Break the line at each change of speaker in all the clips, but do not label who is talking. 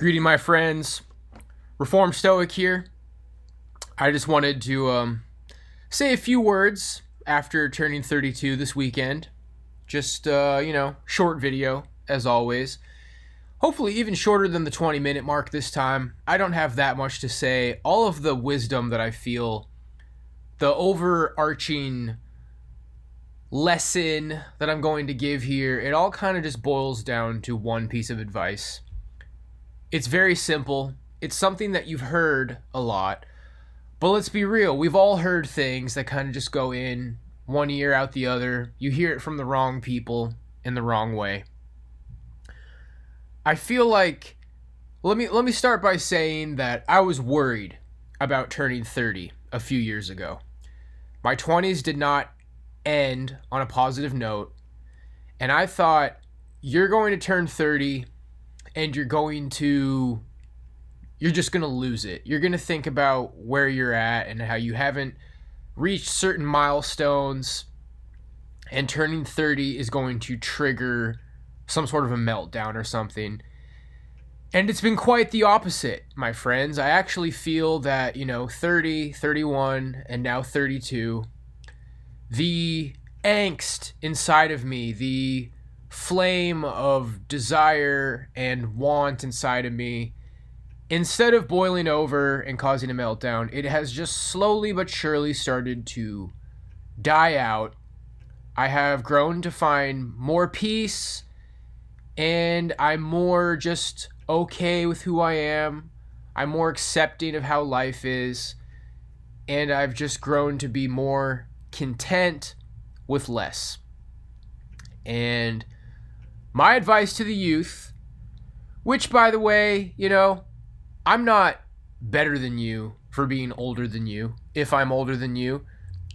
Greeting my friends, Reformed Stoic here. I just wanted to say a few words after turning 32 this weekend. Just, short video, as always. Hopefully even shorter than the 20-minute mark this time. I don't have that much to say. All of the wisdom that I feel, the overarching lesson that I'm going to give here, it all kind of just boils down to one piece of advice. It's very simple. It's something that you've heard a lot. But let's be real. We've all heard things that kind of just go in one ear out the other. You hear it from the wrong people in the wrong way. I feel like let me start by saying that I was worried about turning 30 a few years ago. My 20s did not end on a positive note, and I thought you're going to turn 30 and you're just going to lose it. You're going to think about where you're at and how you haven't reached certain milestones, and turning 30 is going to trigger some sort of a meltdown or something. And it's been quite the opposite, my friends. I actually feel that, 30, 31, and now 32, the angst inside of me, the flame of desire and want inside of me, instead of boiling over and causing a meltdown, it has just slowly but surely started to die out. I have grown to find more peace, and I'm more just okay with who I am. I'm more accepting of how life is, and I've just grown to be more content with less. And my advice to the youth, which, by the way, I'm not better than you for being older than you, if I'm older than you.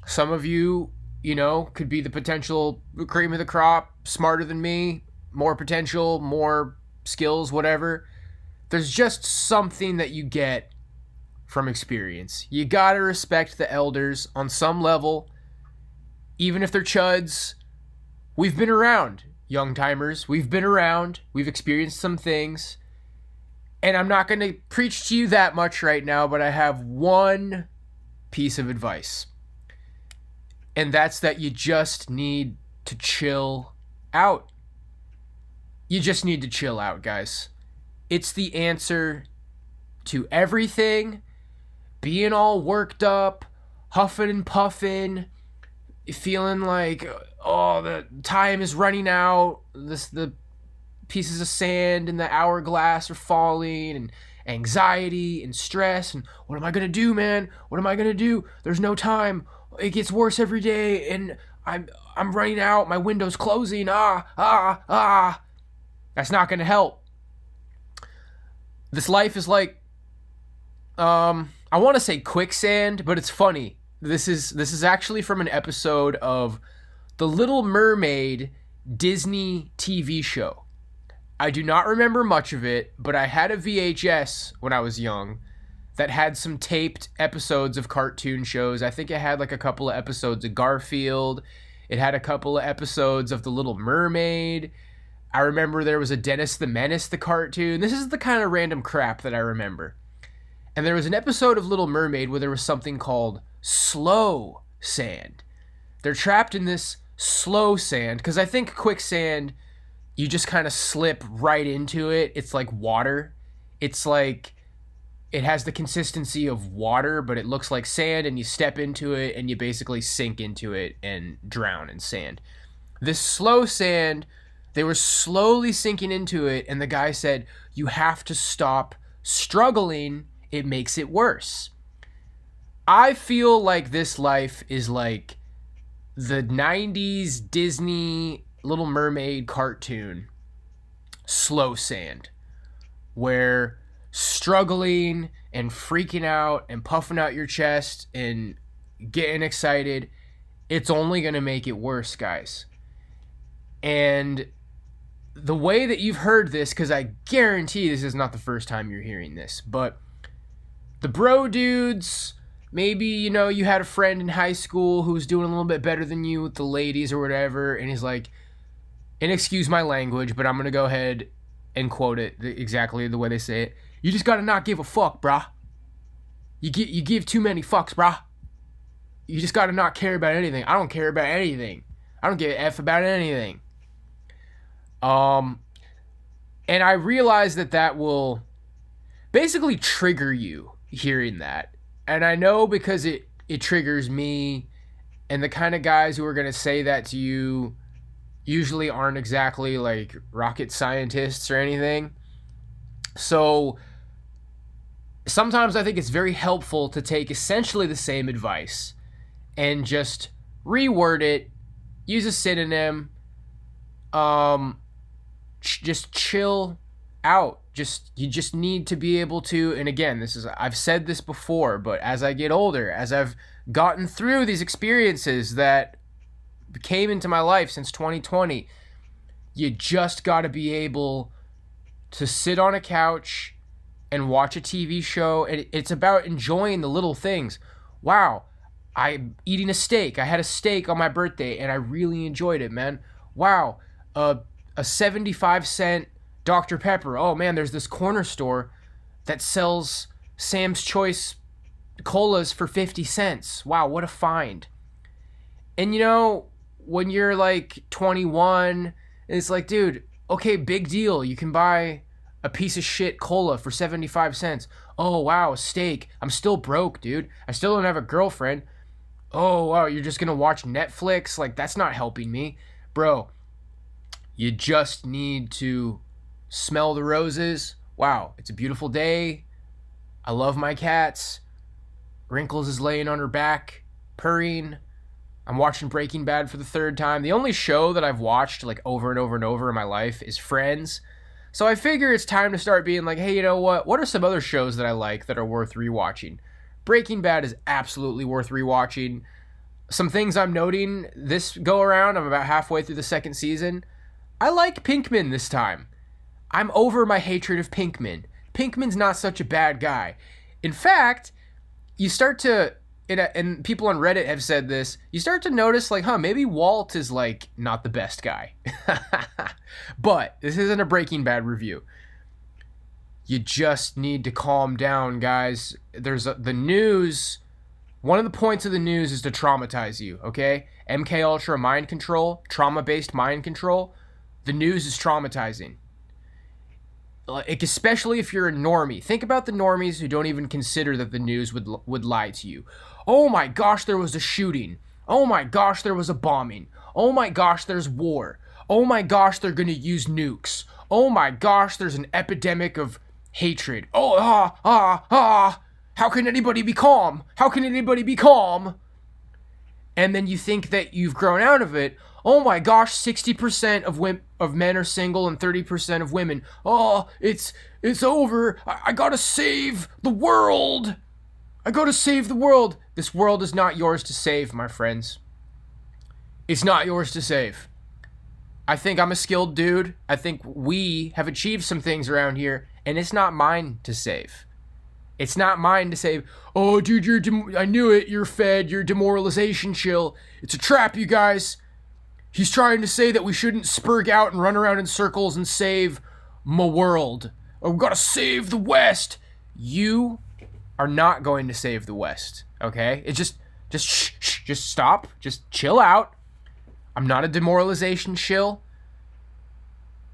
Some of you, could be the potential cream of the crop, smarter than me, more potential, more skills, whatever. There's just something that you get from experience. You gotta respect the elders on some level, even if they're chuds. We've been around, young timers. We've been around. We've experienced some things. And I'm not going to preach to you that much right now, but I have one piece of advice. And that's that you just need to chill out. You just need to chill out, guys. It's the answer to everything. Being all worked up, huffing and puffing, feeling like, the time is running out, the pieces of sand in the hourglass are falling, and anxiety and stress, and what am I going to do, man? What am I going to do? There's no time. It gets worse every day, and I'm running out. My window's closing. That's not going to help. This life is like, I want to say quicksand, but it's funny. This is actually from an episode of The Little Mermaid Disney TV show. I do not remember much of it, but I had a VHS when I was young that had some taped episodes of cartoon shows. I think it had like a couple of episodes of Garfield. It had a couple of episodes of The Little Mermaid. I remember there was a Dennis the Menace, the cartoon. This is the kind of random crap that I remember. And there was an episode of Little Mermaid where there was something called slow sand. They're trapped in this slow sand, because I think quicksand, you just kind of slip right into it. It's like water. It's like, it has the consistency of water, but it looks like sand, and you step into it and you basically sink into it and drown in sand. This slow sand, they were slowly sinking into it, and the guy said, you have to stop struggling. It makes it worse. I feel like this life is like the 90s Disney Little Mermaid cartoon, Slow Sand, where struggling and freaking out and puffing out your chest and getting excited, it's only going to make it worse, guys. And the way that you've heard this, because I guarantee this is not the first time you're hearing this, but the bro dudes, maybe, you had a friend in high school who was doing a little bit better than you with the ladies or whatever, and he's like, and excuse my language, but I'm going to go ahead and quote it exactly the way they say it. You just gotta not give a fuck, brah. You give too many fucks, brah. You just gotta not care about anything. I don't care about anything. I don't give a F about anything. And I realize that will basically trigger you hearing that. And I know because it triggers me, and the kind of guys who are going to say that to you usually aren't exactly like rocket scientists or anything. So sometimes I think it's very helpful to take essentially the same advice and just reword it, use a synonym, just chill out. You just need to be able to, and again, I've said this before, but as I get older, as I've gotten through these experiences that came into my life since 2020, you just got to be able to sit on a couch and watch a TV show, and it's about enjoying the little things. Wow, I'm eating a steak. I had a steak on my birthday, and I really enjoyed it, man. Wow, a 75-cent Dr. Pepper. Oh, man, there's this corner store that sells Sam's Choice colas for 50 cents. Wow, what a find. And, when you're like 21, it's like, dude, okay, big deal. You can buy a piece of shit cola for 75 cents. Oh, wow, a steak. I'm still broke, dude. I still don't have a girlfriend. Oh, wow, you're just going to watch Netflix? Like, that's not helping me. Bro, you just need to smell the roses. Wow, it's a beautiful day. I love my cats. Wrinkles is laying on her back, purring. I'm watching Breaking Bad for the third time. The only show that I've watched like over and over and over in my life is Friends. So I figure it's time to start being like, hey, you know what? What are some other shows that I like that are worth rewatching? Breaking Bad is absolutely worth rewatching. Some things I'm noting this go around, I'm about halfway through the second season. I like Pinkman this time. I'm over my hatred of Pinkman. Pinkman's not such a bad guy. In fact, you start to, and people on Reddit have said this, you start to notice like, maybe Walt is like not the best guy. But this isn't a Breaking Bad review. You just need to calm down, guys. The news, one of the points of the news is to traumatize you, okay? MK Ultra mind control, trauma-based mind control. The news is traumatizing. Like, especially if you're a normie. Think about the normies who don't even consider that the news would lie to you. Oh my gosh, there was a shooting. Oh my gosh, there was a bombing. Oh my gosh, there's war. Oh my gosh, they're gonna use nukes. Oh my gosh, there's an epidemic of hatred. Oh, how can anybody be calm? How can anybody be calm? And then you think that you've grown out of it. Oh my gosh, 60% of men are single and 30% of women. Oh, it's over. I gotta save the world. I gotta save the world. This world is not yours to save, my friends. It's not yours to save. I think I'm a skilled dude. I think we have achieved some things around here, and it's not mine to save. It's not mine to save. Oh, dude, I knew it. You're fed. You're demoralization chill. It's a trap, you guys. He's trying to say that we shouldn't spurg out and run around in circles and save my world. Oh, we gotta save the West. You are not going to save the West, okay? It's just stop. Just chill out. I'm not a demoralization shill.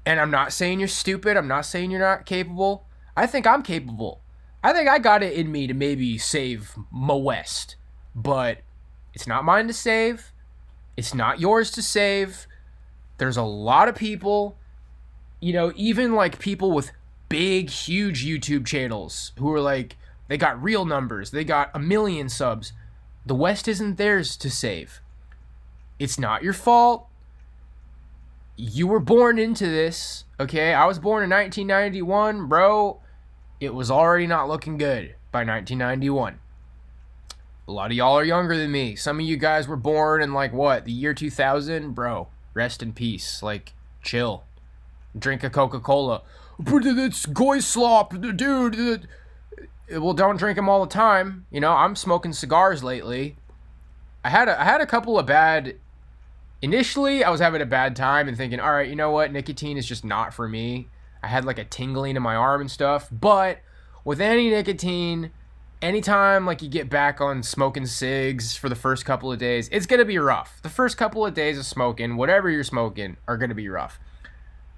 And I'm not saying you're stupid. I'm not saying you're not capable. I think I'm capable. I think I got it in me to maybe save my West. But it's not mine to save. It's not yours to save. There's a lot of people, even like people with big, huge YouTube channels who are like, they got real numbers. They got 1 million subs. The West isn't theirs to save. It's not your fault. You were born into this, okay? I was born in 1991, bro. It was already not looking good by 1991. A lot of y'all are younger than me. Some of you guys were born in the year 2000? Bro, rest in peace. Chill. Drink a Coca-Cola. But it's goy slop, dude. Well, don't drink them all the time. I'm smoking cigars lately. I had a couple of bad... Initially, I was having a bad time and thinking, all right, you know what? Nicotine is just not for me. I had like a tingling in my arm and stuff. But with any nicotine, anytime like you get back on smoking cigs for the first couple of days, it's going to be rough. The first couple of days of smoking, whatever you're smoking, are going to be rough.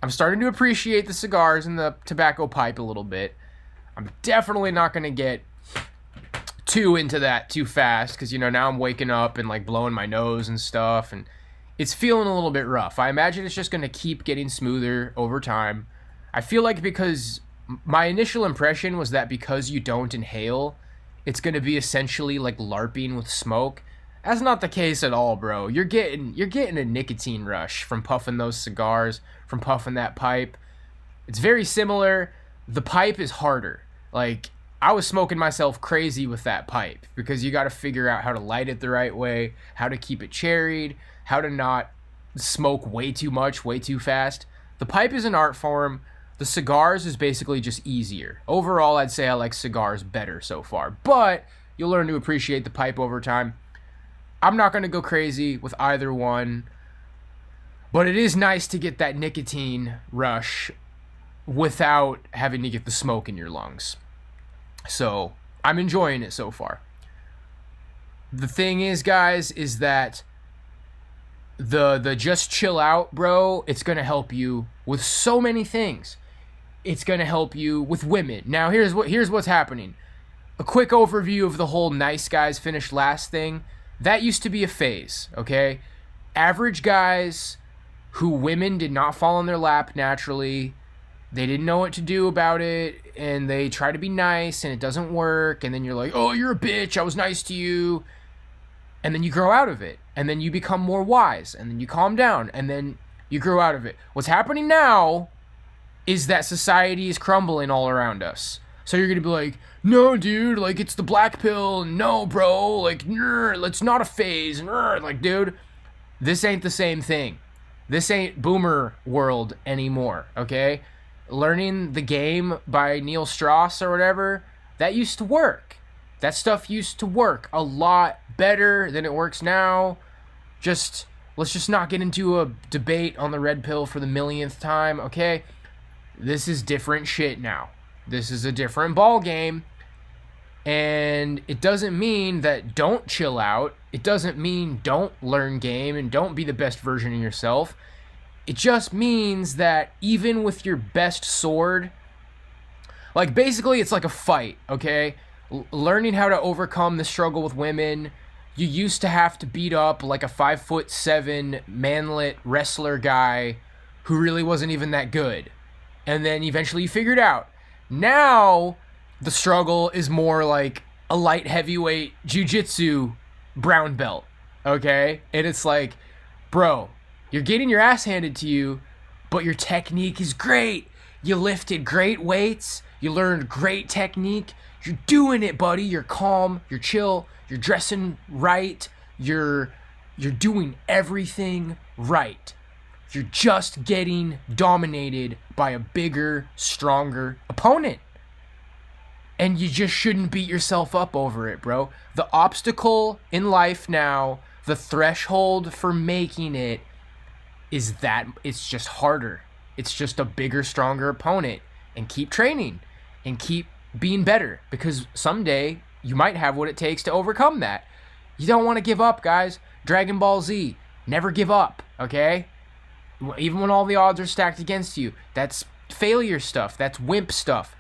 I'm starting to appreciate the cigars and the tobacco pipe a little bit. I'm definitely not going to get too into that too fast because, you know, now I'm waking up and like blowing my nose and stuff, and it's feeling a little bit rough. I imagine it's just going to keep getting smoother over time. I feel like because my initial impression was that because you don't inhale, it's going to be essentially like LARPing with smoke. That's not the case at all, bro. You're getting a nicotine rush from puffing those cigars, from puffing that pipe. It's very similar. The pipe is harder. Like, I was smoking myself crazy with that pipe because you got to figure out how to light it the right way, how to keep it cherried, how to not smoke way too much, way too fast. The pipe is an art form. The cigars is basically just easier. Overall, I'd say I like cigars better so far, but you'll learn to appreciate the pipe over time. I'm not going to go crazy with either one, but it is nice to get that nicotine rush without having to get the smoke in your lungs. So I'm enjoying it so far. The thing is, guys, is that the just chill out, bro, it's going to help you with so many things. It's going to help you with women. Now, here's what's happening. A quick overview of the whole nice guys finish last thing. That used to be a phase, okay? Average guys who women did not fall in their lap naturally. They didn't know what to do about it, and they try to be nice, and it doesn't work, and then you're like, oh, you're a bitch, I was nice to you. And then you grow out of it, and then you become more wise, and then you calm down, and then you grow out of it. What's happening now is that society is crumbling all around us. So you're going to be like, no, dude, like, it's the black pill. No, bro, like, it's not a phase. Like, dude, this ain't the same thing. This ain't boomer world anymore, okay? Learning the Game by Neil Strauss or whatever, that used to work. That stuff used to work a lot better than it works now. Let's just not get into a debate on the red pill for the millionth time, okay? This is different shit now. This is a different ball game, and it doesn't mean that don't chill out. It doesn't mean don't learn game and don't be the best version of yourself. It just means that even with your best sword, like basically it's like a fight, okay? Learning how to overcome the struggle with women. You used to have to beat up like a 5'7" manlet wrestler guy who really wasn't even that good. And then eventually you figured out. Now, the struggle is more like a light heavyweight jiu-jitsu brown belt, okay? And it's like, bro, you're getting your ass handed to you, but your technique is great. You lifted great weights. You learned great technique. You're doing it, buddy. You're calm. You're chill. You're dressing right. You're doing everything right. You're just getting dominated by a bigger, stronger opponent. And you just shouldn't beat yourself up over it, bro. The obstacle in life now, the threshold for making it, is that it's just harder. It's just a bigger, stronger opponent. And keep training. And keep being better. Because someday, you might have what it takes to overcome that. You don't want to give up, guys. Dragon Ball Z. Never give up, okay? Even when all the odds are stacked against you. That's failure stuff. That's wimp stuff.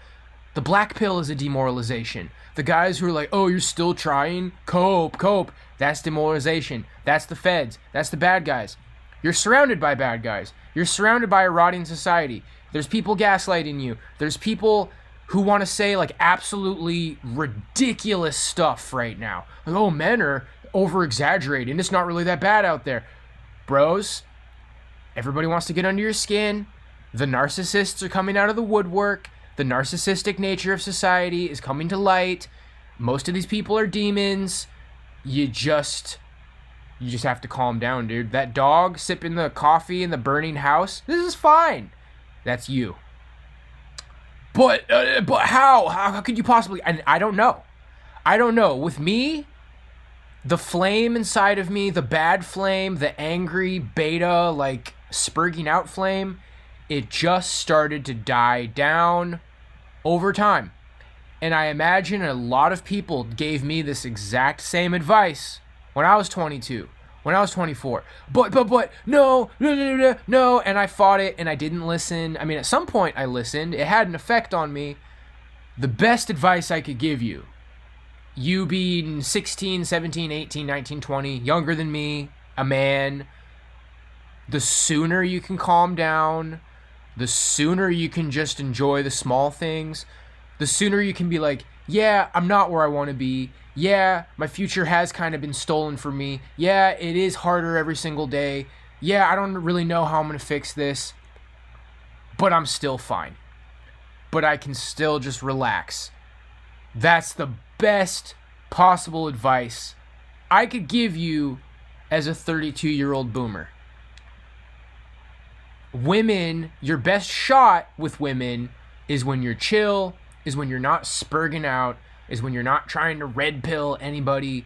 The black pill is a demoralization. The guys who are like, oh, you're still trying? Cope. That's demoralization. That's the feds. That's the bad guys. You're surrounded by bad guys. You're surrounded by a rotting society. There's people gaslighting you. There's people who want to say like absolutely ridiculous stuff right now. Like, oh, men are over-exaggerating. It's not really that bad out there. Bros, everybody wants to get under your skin. The narcissists are coming out of the woodwork. The narcissistic nature of society is coming to light. Most of these people are demons. You just have to calm down, dude. That dog sipping the coffee in the burning house, this is fine. That's you. But how? How could you possibly? And I don't know. With me, the flame inside of me, the bad flame, the angry beta, like spurging out flame, It just started to die down over time. And I imagine a lot of people gave me this exact same advice when I was 22, when I was 24. But, no. And I fought it and I didn't listen. I mean, at some point I listened. It had an effect on me. The best advice I could give you, you being 16, 17, 18, 19, 20, younger than me, a man, the sooner you can calm down, the sooner you can just enjoy the small things, the sooner you can be like, yeah, I'm not where I want to be. Yeah, my future has kind of been stolen from me. Yeah, it is harder every single day. Yeah, I don't really know how I'm going to fix this, but I'm still fine. But I can still just relax. That's the best possible advice I could give you as a 32-year-old boomer. Women, your best shot with women is when you're chill, is when you're not spurging out, is when you're not trying to red pill anybody.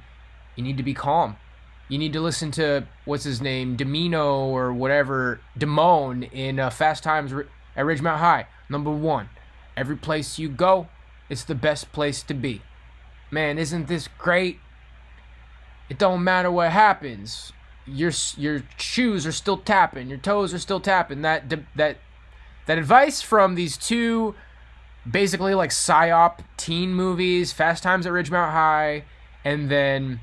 You need to be calm. You need to listen to, what's his name, Domino or whatever, Damone in Fast Times at Ridgemont High. Number 1, every place you go, it's the best place to be. Man, isn't this great? It don't matter what happens. Your shoes are still tapping. Your toes are still tapping. That advice from these two basically like psyop teen movies, Fast Times at Ridgemont High, and then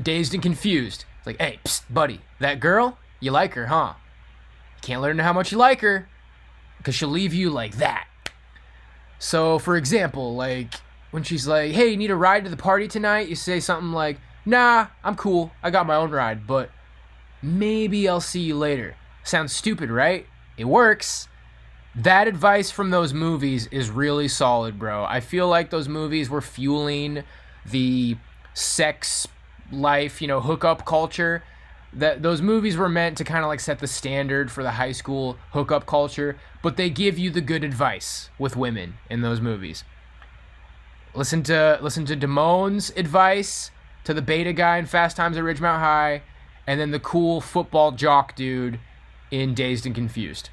Dazed and Confused. It's like, hey, psst, buddy, that girl, you like her, huh? You can't let her know how much you like her because she'll leave you like that. So, for example, like when she's like, hey, you need a ride to the party tonight? You say something like, nah, I'm cool. I got my own ride, but maybe I'll see you later. Sounds stupid, right? It works. That advice from those movies is really solid, bro. I feel like those movies were fueling the sex life, hookup culture. That those movies were meant to kind of like set the standard for the high school hookup culture, but they give you the good advice with women in those movies. Listen to Damone's advice to the beta guy in Fast Times at Ridgemont High, and then the cool football jock dude in Dazed and Confused.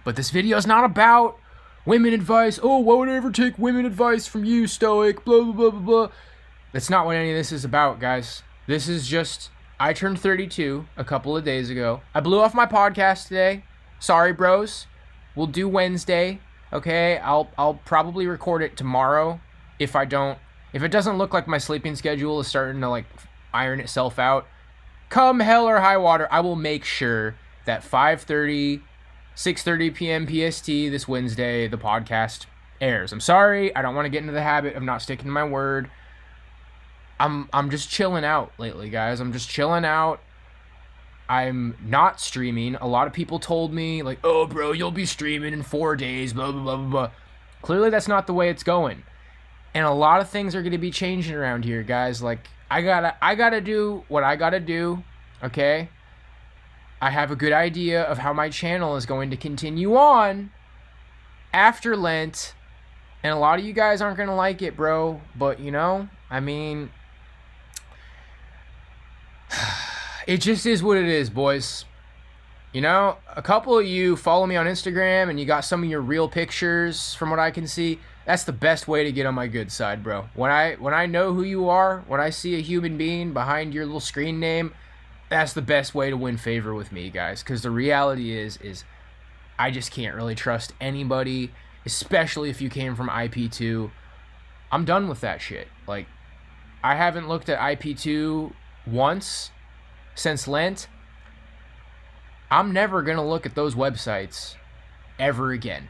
But this video is not about women advice. Oh, why would I ever take women advice from you, Stoic? Blah, blah, blah, blah, blah. That's not what any of this is about, guys. This is just, I turned 32 a couple of days ago. I blew off my podcast today. Sorry, bros. We'll do Wednesday, okay? I'll probably record it tomorrow if it doesn't look like my sleeping schedule is starting to like iron itself out. Come hell or high water, I will make sure that 6:30 p.m. PST this Wednesday, the podcast airs. I'm sorry. I don't want to get into the habit of not sticking to my word. I'm just chilling out lately, guys. I'm just chilling out. I'm not streaming. A lot of people told me, like, oh, bro, you'll be streaming in 4 days, blah, blah, blah, blah, blah. Clearly, that's not the way it's going. And a lot of things are going to be changing around here, guys. Like, I gotta do what I gotta do, okay? I have a good idea of how my channel is going to continue on after Lent. And a lot of you guys aren't going to like it, bro. But, I mean, it just is what it is, boys. A couple of you follow me on Instagram and you got some of your real pictures from what I can see. That's the best way to get on my good side, bro. When I know who you are, when I see a human being behind your little screen name, that's the best way to win favor with me, guys. Because the reality is I just can't really trust anybody, especially if you came from IP2. I'm done with that shit. Like, I haven't looked at IP2 once since Lent. I'm never going to look at those websites ever again.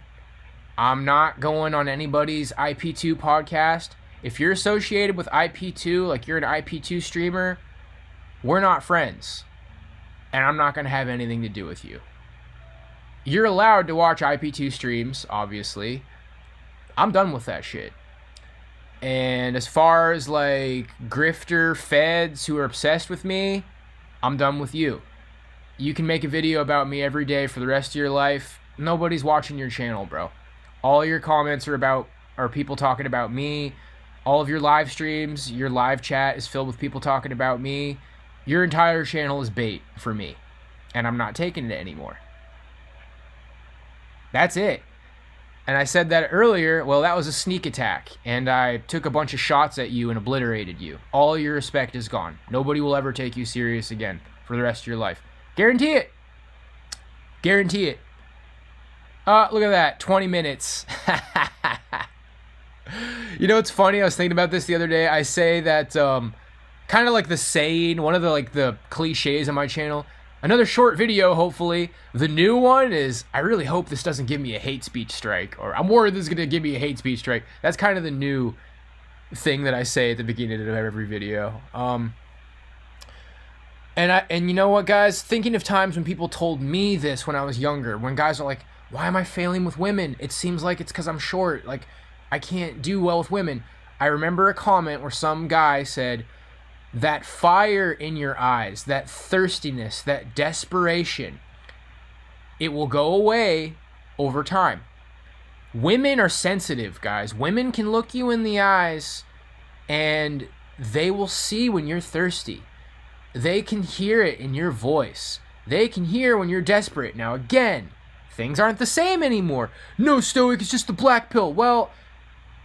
I'm not going on anybody's IP2 podcast. If you're associated with IP2, like you're an IP2 streamer, we're not friends. And I'm not going to have anything to do with you. You're allowed to watch IP2 streams, obviously. I'm done with that shit. And as far as like grifter feds who are obsessed with me, I'm done with you. You can make a video about me every day for the rest of your life. Nobody's watching your channel, bro. All your comments are people talking about me. All of your live streams, your live chat is filled with people talking about me. Your entire channel is bait for me. and I'm not taking it anymore. That's it. And I said that earlier. Well, that was a sneak attack, and I took a bunch of shots at you and obliterated you. All your respect is gone. Nobody will ever take you serious again for the rest of your life. Guarantee it. Guarantee it. Look at that. 20 minutes. You know what's funny? I was thinking about this the other day. I say that kind of like the saying, one of the cliches on my channel. Another short video, hopefully. The new one is, I really hope this doesn't give me a hate speech strike, or I'm worried this is going to give me a hate speech strike. That's kind of the new thing that I say at the beginning of every video. And you know what, guys? Thinking of times when people told me this when I was younger, when guys are like, why am I failing with women? It seems like it's because I'm short. Like, I can't do well with women. I remember a comment where some guy said, that fire in your eyes, that thirstiness, that desperation, it will go away over time. Women are sensitive, guys. Women can look you in the eyes and they will see when you're thirsty. They can hear it in your voice. They can hear when you're desperate. Now, again, things aren't the same anymore. No, Stoic, it's just the black pill. Well,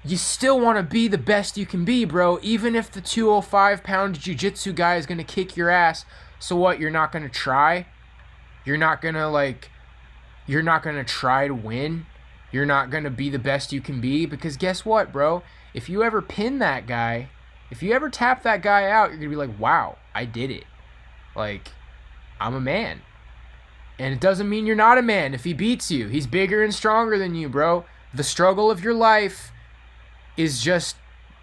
you still want to be the best you can be, bro, even if the 205-pound jiu-jitsu guy is going to kick your ass. So what, you're not going to try? You're not going to try to win? You're not going to be the best you can be? Because guess what, bro? If you ever pin that guy, if you ever tap that guy out, you're going to be like, wow, I did it. Like, I'm a man. And it doesn't mean you're not a man if he beats you. He's bigger and stronger than you, bro. The struggle of your life is just,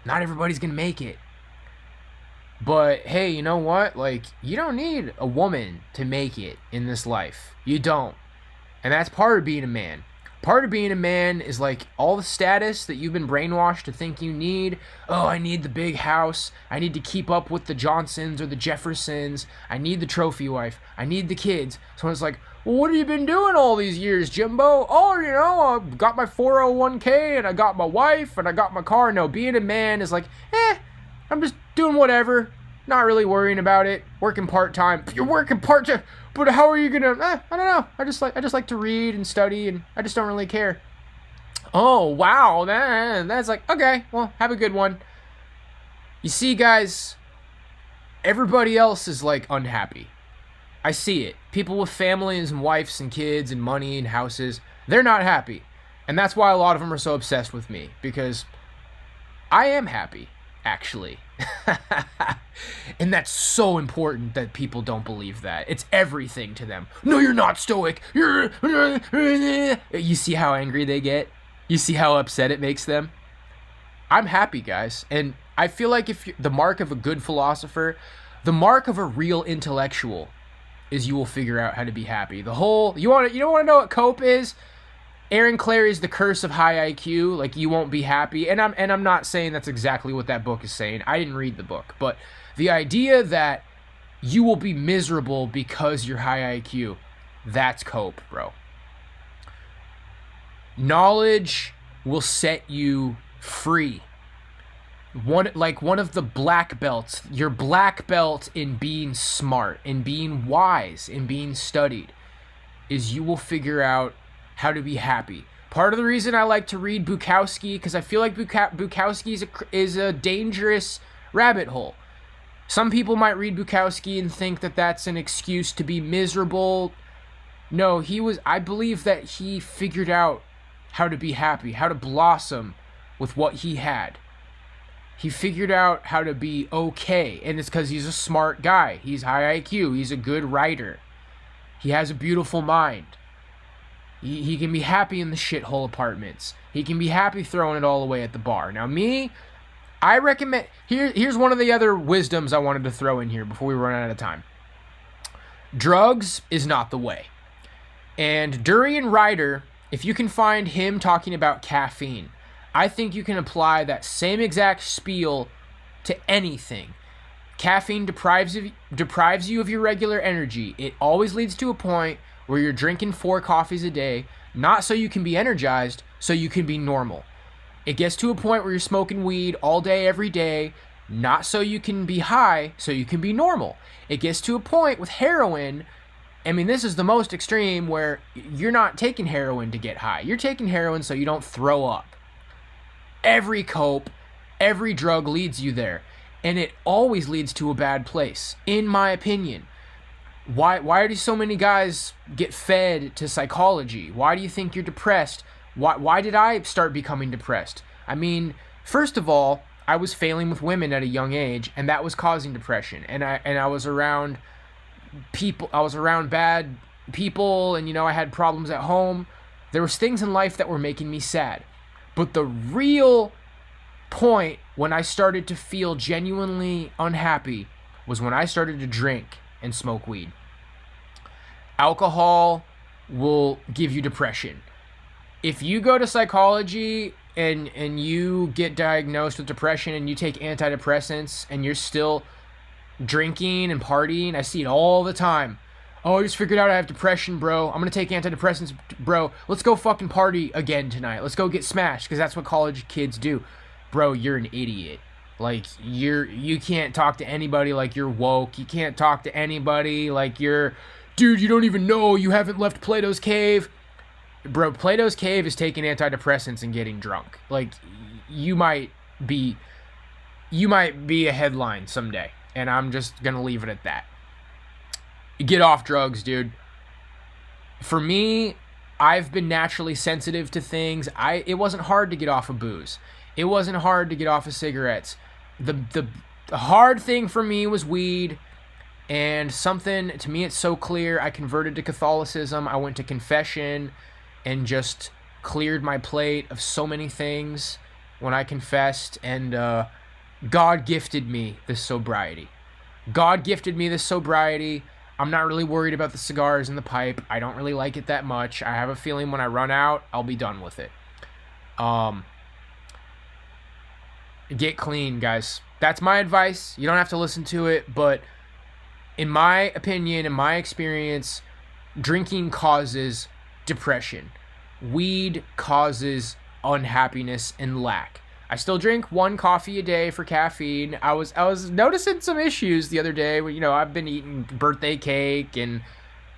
not everybody's gonna make it. But hey, you know what? Like, you don't need a woman to make it in this life. You don't. And that's part of being a man. Part of being a man is like all the status that you've been brainwashed to think you need. Oh, I need the big house. I need to keep up with the Johnsons or the Jeffersons. I need the trophy wife. I need the kids. So it's like, well, what have you been doing all these years, Jimbo? Oh, you know, I got my 401k and I got my wife and I got my car. No, being a man is like, I'm just doing whatever. Not really worrying about it. Working part-time. You're working part-time. But how are you gonna? I don't know. I just like to read and study, and I just don't really care. Oh wow, that's like, okay. Well, have a good one. You see, guys, everybody else is like unhappy. I see it. People with families and wives and kids and money and houses, they're not happy, and that's why a lot of them are so obsessed with me, because I am happy, actually. And that's so important that people don't believe that. It's everything to them. No, you're not Stoic. You see how angry they get? You see how upset it makes them? I'm happy, guys. And I feel like the mark of a good philosopher, the mark of a real intellectual, is you will figure out how to be happy. You don't want to know what cope is? Aaron Clary's The Curse of High IQ. Like, you won't be happy. And I'm not saying that's exactly what that book is saying. I didn't read the book. But the idea that you will be miserable because you're high IQ, that's cope, bro. Knowledge will set you free. One of the black belts, your black belt in being smart, in being wise, in being studied, is you will figure out how to be happy. Part of the reason I like to read Bukowski, because I feel like Bukowski is a dangerous rabbit hole. Some people might read Bukowski and think that that's an excuse to be miserable. No, I believe that he figured out how to be happy, how to blossom with what he had. He figured out how to be okay, and it's because he's a smart guy. He's high IQ. He's a good writer. He has a beautiful mind. He can be happy in the shithole apartments. He can be happy throwing it all away at the bar. Now, me, I recommend... Here's one of the other wisdoms I wanted to throw in here before we run out of time. Drugs is not the way. And Durian Ryder, if you can find him talking about caffeine, I think you can apply that same exact spiel to anything. Caffeine deprives you of your regular energy. It always leads to a point where you're drinking 4 coffees a day, not so you can be energized, so you can be normal. It gets to a point where you're smoking weed all day, every day, not so you can be high, so you can be normal. It gets to a point with heroin I mean, this is the most extreme where you're not taking heroin to get high. You're taking heroin so you don't throw up. Every cope, every drug leads you there. And it always leads to a bad place, in my opinion. Why do so many guys get fed to psychology? Why do you think you're depressed? Why did I start becoming depressed? I mean, first of all, I was failing with women at a young age, and that was causing depression. And I was around people, I was around bad people, and I had problems at home. There was things in life that were making me sad. But the real point when I started to feel genuinely unhappy was when I started to drink and smoke weed. Alcohol will give you depression. If you go to psychology and you get diagnosed with depression and you take antidepressants and you're still drinking and partying, I see it all the time. Oh, I just figured out I have depression, bro. I'm going to take antidepressants, bro. Let's go fucking party again tonight. Let's go get smashed, because that's what college kids do. Bro, you're an idiot. Like, you can't talk to anybody like you're woke. You can't talk to anybody like you're... Dude, you don't even know. You haven't left Plato's Cave. Bro, Plato's Cave is taking antidepressants and getting drunk. Like, you might be a headline someday. And I'm just going to leave it at that. Get off drugs, dude. For me, I've been naturally sensitive to things. It wasn't hard to get off of booze. It wasn't hard to get off of cigarettes. The hard thing for me was weed. And something, to me, it's so clear. I converted to Catholicism. I went to confession and just cleared my plate of so many things when I confessed. And God gifted me this sobriety. God gifted me this sobriety. I'm not really worried about the cigars and the pipe. I don't really like it that much. I have a feeling when I run out, I'll be done with it. Get clean, guys. That's my advice. You don't have to listen to it, but in my opinion, in my experience, drinking causes depression. Weed causes unhappiness and lack. I still drink 1 coffee a day for caffeine. I was noticing some issues the other day where, I've been eating birthday cake and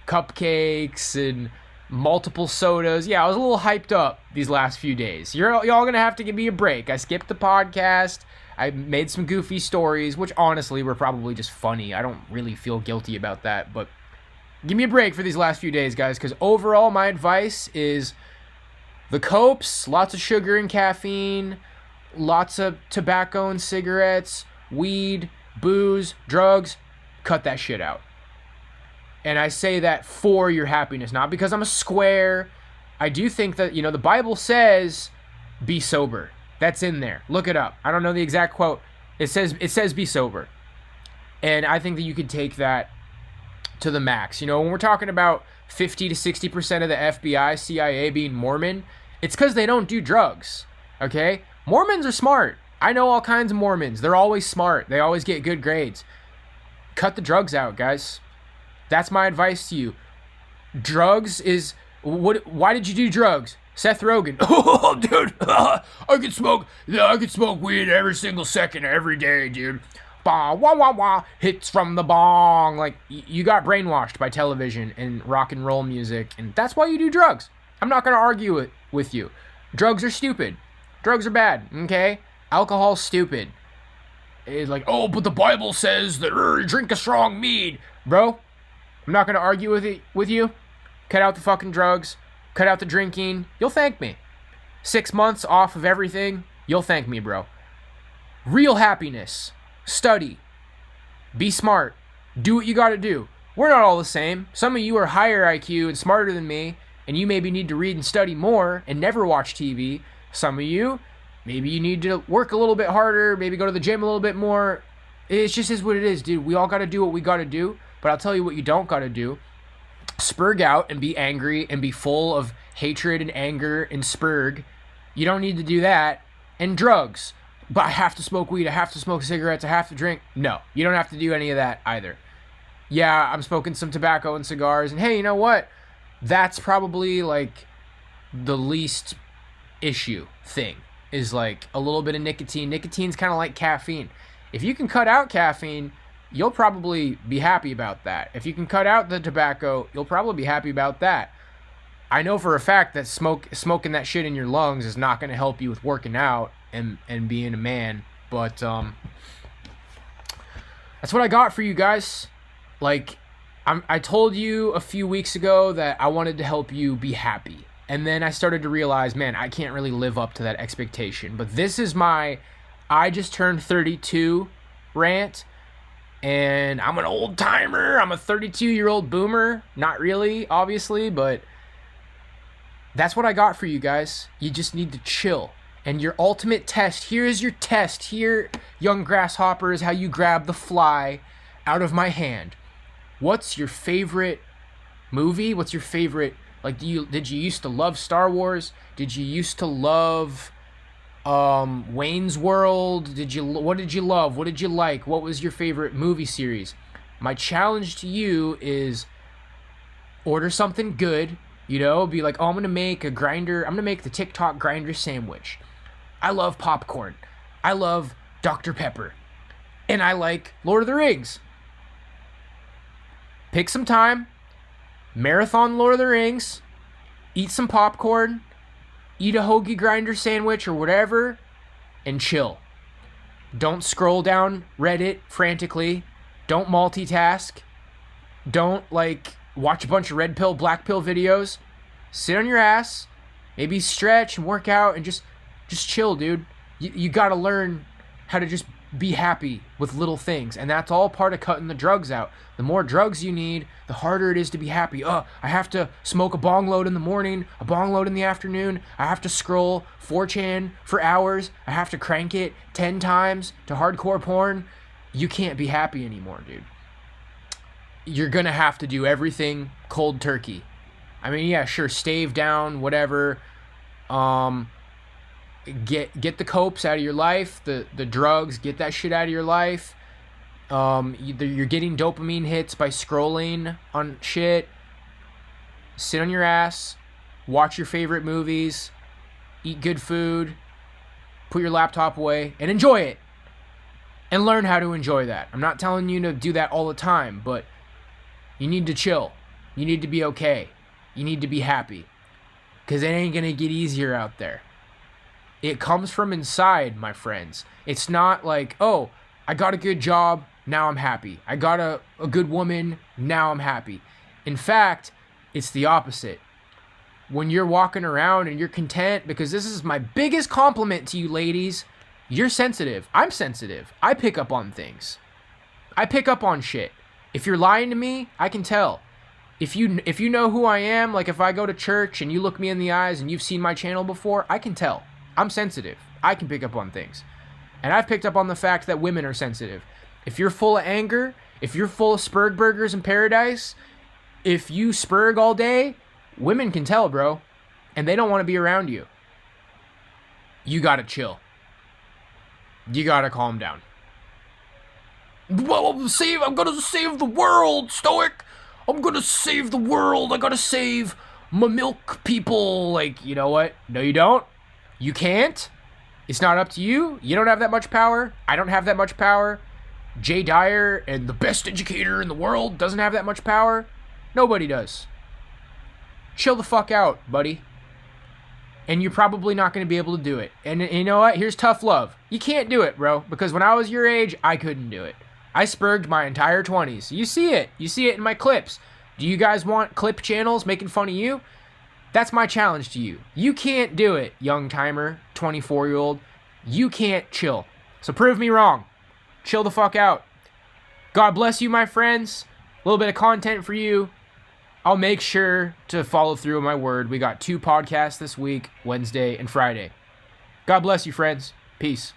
cupcakes and multiple sodas. Yeah, I was a little hyped up these last few days. Y'all gonna have to give me a break. I skipped the podcast. I made some goofy stories, which honestly were probably just funny. I don't really feel guilty about that, but give me a break for these last few days, guys, because overall my advice is the copes, lots of sugar and caffeine, lots of tobacco and cigarettes, weed, booze, drugs, cut that shit out. And I say that for your happiness, not because I'm a square. I do think that, the Bible says be sober. That's in there. Look it up. I don't know the exact quote. It says be sober. And I think that you could take that to the max. When we're talking about 50 to 60% of the FBI, CIA being Mormon, it's because they don't do drugs. Okay? Mormons are smart. I know all kinds of Mormons. They're always smart. They always get good grades. Cut the drugs out, guys. That's my advice to you. Drugs is... Why did you do drugs? Seth Rogen. Oh, dude. I could smoke weed every single second, every day, dude. Bah, wah, wah, wah. Hits from the bong. Like, you got brainwashed by television and rock and roll music, and that's why you do drugs. I'm not going to argue it with you. Drugs are stupid. Drugs are bad, okay? Alcohol's stupid. It's like, oh, but the Bible says that drink a strong mead. Bro, I'm not going to argue with you. Cut out the fucking drugs. Cut out the drinking. You'll thank me. 6 months off of everything. You'll thank me, bro. Real happiness. Study. Be smart. Do what you got to do. We're not all the same. Some of you are higher IQ and smarter than me, and you maybe need to read and study more and never watch TV. Some of you, maybe you need to work a little bit harder, maybe go to the gym a little bit more. It just is what it is, dude. We all got to do what we got to do, but I'll tell you what you don't got to do. Spurg out and be angry and be full of hatred and anger and spurg. You don't need to do that. And drugs. But I have to smoke weed, I have to smoke cigarettes, I have to drink. No, you don't have to do any of that either. Yeah, I'm smoking some tobacco and cigars, and hey, you know what? That's probably like the least issue thing, is like a little bit of nicotine. Nicotine's kind of like caffeine. If you can cut out caffeine, you'll probably be happy about that. If you can cut out the tobacco, you'll probably be happy about that. I know for a fact that smoking that shit in your lungs is not going to help you with working out and being a man. But that's what I got for you guys. Like, I told you a few weeks ago that I wanted to help you be happy. And then I started to realize, man, I can't really live up to that expectation. But this is my I just turned 32 rant. And I'm an old timer. I'm a 32-year-old boomer. Not really, obviously, but that's what I got for you guys. You just need to chill. And your ultimate test, here is your test. Here, young grasshopper, is how you grab the fly out of my hand. What's your favorite movie? What's your favorite, like, did you used to love Star Wars? Did you used to love Wayne's World? What did you love? What did you like? What was your favorite movie series? My challenge to you is order something good. You know, be like, oh, I'm going to make the TikTok grinder sandwich. I love popcorn. I love Dr. Pepper. And I like Lord of the Rings. Pick some time, marathon Lord of the Rings, eat some popcorn, eat a hoagie grinder sandwich or whatever, and chill. Don't scroll down Reddit frantically. Don't multitask. Don't, watch a bunch of red pill, black pill videos. Sit on your ass, maybe stretch and work out and just chill, dude. You gotta learn how to just be happy with little things, and that's all part of cutting the drugs out. The more drugs you need, the harder it is to be happy. I have to smoke a bong load in the morning, a bong load in the afternoon. I have to scroll 4chan for hours. I have to crank it 10 times to hardcore porn. You can't be happy anymore, dude. You're gonna have to do everything cold turkey. I mean, yeah, sure, stave down, whatever. Get the copes out of your life, the drugs, get that shit out of your life. You're getting dopamine hits by scrolling on shit. Sit on your ass, watch your favorite movies, eat good food, put your laptop away, and enjoy it. And learn how to enjoy that. I'm not telling you to do that all the time, but you need to chill. You need to be okay. You need to be happy. Because it ain't going to get easier out there. It comes from inside, my friends. It's not like, oh, I got a good job, now I'm happy. I got a good woman, now I'm happy. In fact, it's the opposite. When you're walking around and you're content, because this is my biggest compliment to you ladies, you're sensitive. I'm sensitive. I pick up on things. I pick up on shit. If you're lying to me, I can tell. If you know who I am, like if I go to church and you look me in the eyes and you've seen my channel before, I can tell. I'm sensitive. I can pick up on things. And I've picked up on the fact that women are sensitive. If you're full of anger, if you're full of Spurg burgers in paradise, if you spurg all day, women can tell, bro. And they don't want to be around you. You gotta chill. You gotta calm down. Well, I'm gonna save the world, Stoic. I'm gonna save the world. I gotta save my milk people. Like, you know what? No, you don't. You can't. It's not up to you. You don't have that much power. I don't have that much power. Jay Dyer, and the best educator in the world, doesn't have that much power. Nobody does. Chill the fuck out, buddy. And you're probably not going to be able to do it. And you know what? Here's tough love. You can't do it, bro. Because when I was your age, I couldn't do it. I spurged my entire 20s. You see it. You see it in my clips. Do you guys want clip channels making fun of you? That's my challenge to you. You can't do it, young timer, 24-year-old. You can't chill. So prove me wrong. Chill the fuck out. God bless you, my friends. A little bit of content for you. I'll make sure to follow through on my word. We got 2 podcasts this week, Wednesday and Friday. God bless you, friends. Peace.